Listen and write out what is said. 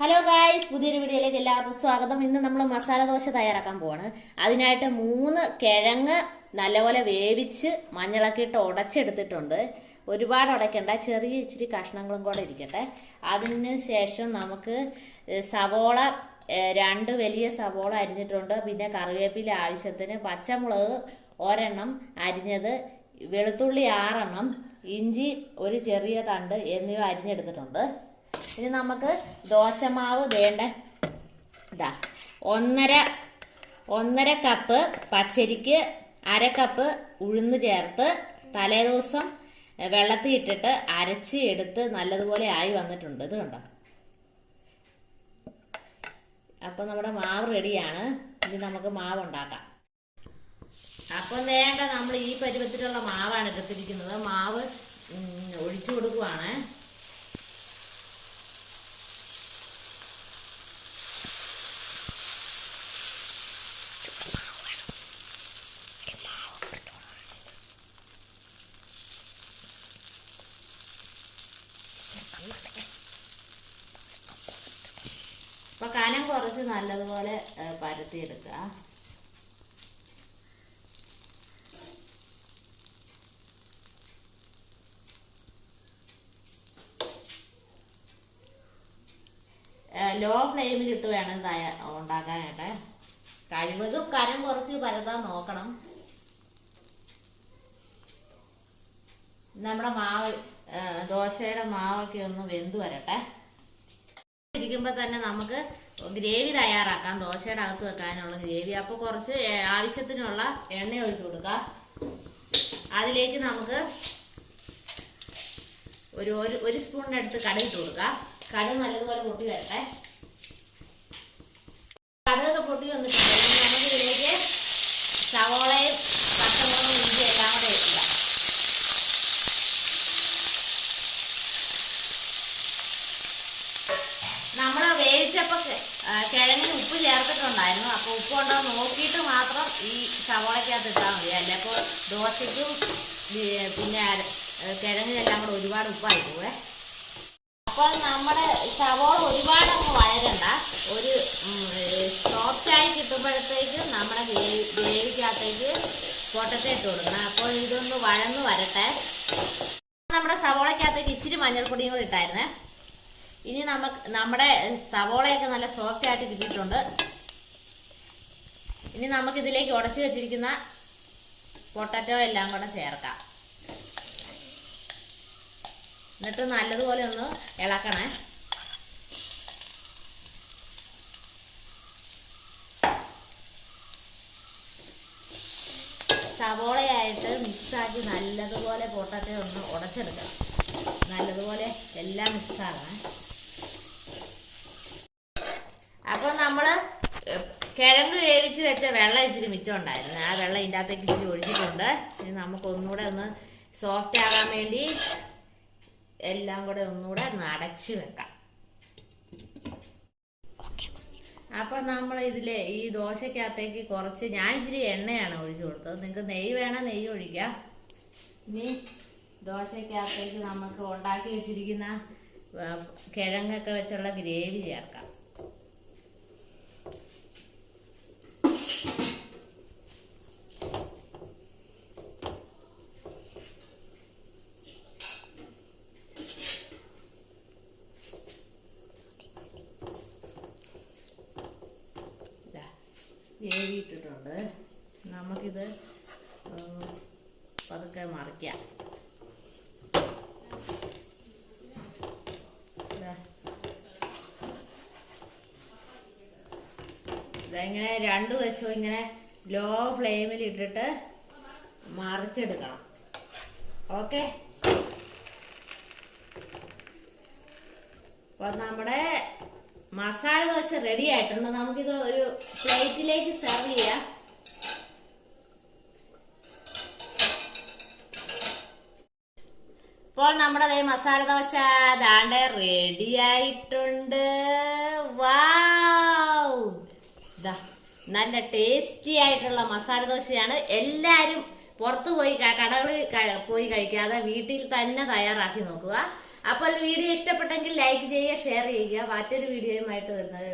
Hello guys, പുതിയൊരു വീഡിയോയിലേക്ക് എല്ലാവർക്കും സ്വാഗതം. ഇന്ന് നമ്മൾ മസാല ദോശ തയ്യാറാക്കാൻ പോവാണ്. അതിനായിട്ട് 3 കിഴങ്ങ് നല്ലപോലെ വേവിച്ച് മഞ്ഞളൊക്കെ ഇട്ട് ഉടച്ചെടുത്തിട്ടുണ്ട്. ഒരുപാട് ഉടയ്ക്കണ്ട, ചെറിയ ഇച്ചിരി കഷ്ണങ്ങളും കൂടെ ഇരിക്കട്ടെ. അതിന് ശേഷം നമുക്ക് സവോള 2 വലിയ സവോള അരിഞ്ഞിട്ടുണ്ട്. പിന്നെ കറിവേപ്പില ആവശ്യത്തിന്, പച്ചമുളക് ഒരെണ്ണം അരിഞ്ഞത്, വെളുത്തുള്ളി 6 എണ്ണം, ഇഞ്ചി ഒരു ചെറിയ തണ്ട് എന്നിവ അരിഞ്ഞെടുത്തിട്ടുണ്ട്. ഇനി നമുക്ക് ദോശമാവ് വേണ്ട ഇതാ 1.5 കപ്പ് പച്ചരിക്ക് 1/2 കപ്പ് ഉഴുന്ന് ചേർത്ത് തലേദിവസം വെള്ളത്തിൽ ഇട്ടിട്ട് അരച്ച് എടുത്ത് നല്ലതുപോലെ ആയി വന്നിട്ടുണ്ട്. ഇത് കണ്ടോ. അപ്പം നമ്മുടെ മാവ് റെഡിയാണ്. ഇനി നമുക്ക് മാവ് ഉണ്ടാക്കാം. അപ്പം വേണ്ട, നമ്മൾ ഈ പരുവത്തിലുള്ള മാവാണ് എടുത്തിരിക്കുന്നത്. മാവ് ഒഴിച്ചു കൊടുക്കുവാണ്. അപ്പൊ കനം കുറച്ച് നല്ലതുപോലെ പരത്തിയെടുക്കുക. ലോ ഫ്ലെയിമിലിട്ട് വേണം ഉണ്ടാക്കാനായിട്ട്. കഴിവതും കനം കുറച്ച് പരത്താൻ നോക്കണം. നമ്മുടെ മാവ് ദോശയുടെ മാവൊക്കെ ഒന്ന് വെന്ത് വരട്ടെ. ഇരിക്കുമ്പോൾ തന്നെ നമുക്ക് ഗ്രേവി തയ്യാറാക്കാം. ദോശയുടെ അകത്ത് വെക്കാനുള്ള ഗ്രേവി. അപ്പോൾ കുറച്ച് ആവശ്യത്തിനുള്ള എണ്ണ ഒഴിച്ചു കൊടുക്കുക. അതിലേക്ക് നമുക്ക് ഒരു സ്പൂണിനടുത്ത് കടുക് ഇട്ട് കൊടുക്കുക. കടുക് നല്ലതുപോലെ പൊട്ടി വരട്ടെ. കടുകൊക്കെ പൊട്ടി വന്നിട്ടുണ്ടെങ്കിൽ നമുക്ക് ഇതിലേക്ക് സവോളയും പച്ചമുളകും ഇഞ്ചി എല്ലാം കൂടെ ഇടുക. നമ്മൾ വേവിച്ചപ്പോൾ കിഴങ്ങിന് ഉപ്പ് ചേർത്തിട്ടുണ്ടായിരുന്നു. അപ്പോൾ ഉപ്പ് ഉണ്ടോ നോക്കിയിട്ട് മാത്രം ഈ സവോളയ്ക്കകത്ത് ഇട്ടാൽ മതി. അല്ല അപ്പോൾ ദോശയ്ക്കും പിന്നെ കിഴങ്ങിനെല്ലാം കൂടെ ഒരുപാട് ഉപ്പായി പോവേ. അപ്പോൾ നമ്മുടെ സവോള ഒരുപാട് അങ്ങ് വഴരണ്ട. ഒരു സോഫ്റ്റായി കിട്ടുമ്പോഴത്തേക്ക് നമ്മുടെ ഗ്രേവിക്കകത്തേക്ക് പൊട്ടറ്റോ ഇട്ട് കൊടുക്കണം. അപ്പോൾ ഇതൊന്ന് വഴന്ന് വരട്ടെ. നമ്മുടെ സവോളയ്ക്കകത്തേക്ക് ഇച്ചിരി മഞ്ഞൾപ്പൊടിയും കൂടി ഇട്ടായിരുന്നേ. ഇനി നമ്മുടെ സവോളയൊക്കെ നല്ല സോഫ്റ്റ് ആയിട്ട് കിട്ടിയിട്ടുണ്ട്. ഇനി നമുക്കിതിലേക്ക് ഉടച്ചു വെച്ചിരിക്കുന്ന പൊട്ടറ്റോ എല്ലാം കൂടെ ചേർക്കാം. എന്നിട്ട് നല്ലതുപോലെ ഒന്ന് ഇളക്കണേ. സവോളയായിട്ട് മിക്സാക്കി നല്ലതുപോലെ പൊട്ടറ്റോ ഒന്ന് ഉടച്ചെടുക്കണം. നല്ലതുപോലെ എല്ലാം മിക്സാകണേ. അപ്പോൾ നമ്മൾ കിഴങ്ങ് വേവിച്ച് വെച്ച വെള്ളം ഇച്ചിരി മിച്ചം ഉണ്ടായിരുന്നു. ആ വെള്ളം ഇതിൻ്റെ അകത്തേക്ക് ഇച്ചിരി ഒഴിച്ചിട്ടുണ്ട്. ഇനി നമുക്കൊന്നുകൂടെ ഒന്ന് സോഫ്റ്റ് ആകാൻ വേണ്ടി എല്ലാം കൂടെ ഒന്നുകൂടെ ഒന്ന് അടച്ച് വെക്കാം. അപ്പം നമ്മൾ ഈ ദോശക്കകത്തേക്ക് കുറച്ച് ഞാൻ ഇച്ചിരി എണ്ണയാണ് ഒഴിച്ചു കൊടുത്തത്. നിങ്ങൾക്ക് നെയ്യ് വേണം, നെയ്യ് ഒഴിക്കാം. ഇനി ദോശക്കകത്തേക്ക് നമുക്ക് ഉണ്ടാക്കി വെച്ചിരിക്കുന്ന കിഴങ്ങൊക്കെ വെച്ചുള്ള ഗ്രേവി ചേർക്കാം. ഗ്രേവി ഇട്ടിട്ടുണ്ട്. നമുക്കിത് പതുക്കെ മറിക്കാം. ഇങ്ങനെ 2 വശവും ഇങ്ങനെ ലോ ഫ്ലെയിമിൽ ഇട്ടിട്ട് മറിച്ചെടുക്കണം. ഓക്കെ. അപ്പോൾ നമ്മുടെ മസാല ദോശ റെഡി ആയിട്ടുണ്ട്. നമുക്കിത് ഒരു പ്ലേറ്റിലേക്ക് സെർവ് ചെയ്യാം. ഇപ്പോൾ നമ്മുടെ മസാല ദോശ ദാണ്ടെ റെഡി ആയിട്ടുണ്ട്. വാവ്, നല്ല ടേസ്റ്റി ആയിട്ടുള്ള മസാല ദോശയാണ്. എല്ലാവരും പുറത്തു പോയി കടകളിൽ പോയി കഴിക്കാതെ വീട്ടിൽ തന്നെ തയ്യാറാക്കി നോക്കുക. അപ്പോൾ വീഡിയോ ഇഷ്ടപ്പെട്ടെങ്കിൽ ലൈക്ക് ചെയ്യുക, ഷെയർ ചെയ്യുക. മറ്റൊരു വീഡിയോയുമായിട്ട് വരുന്നത്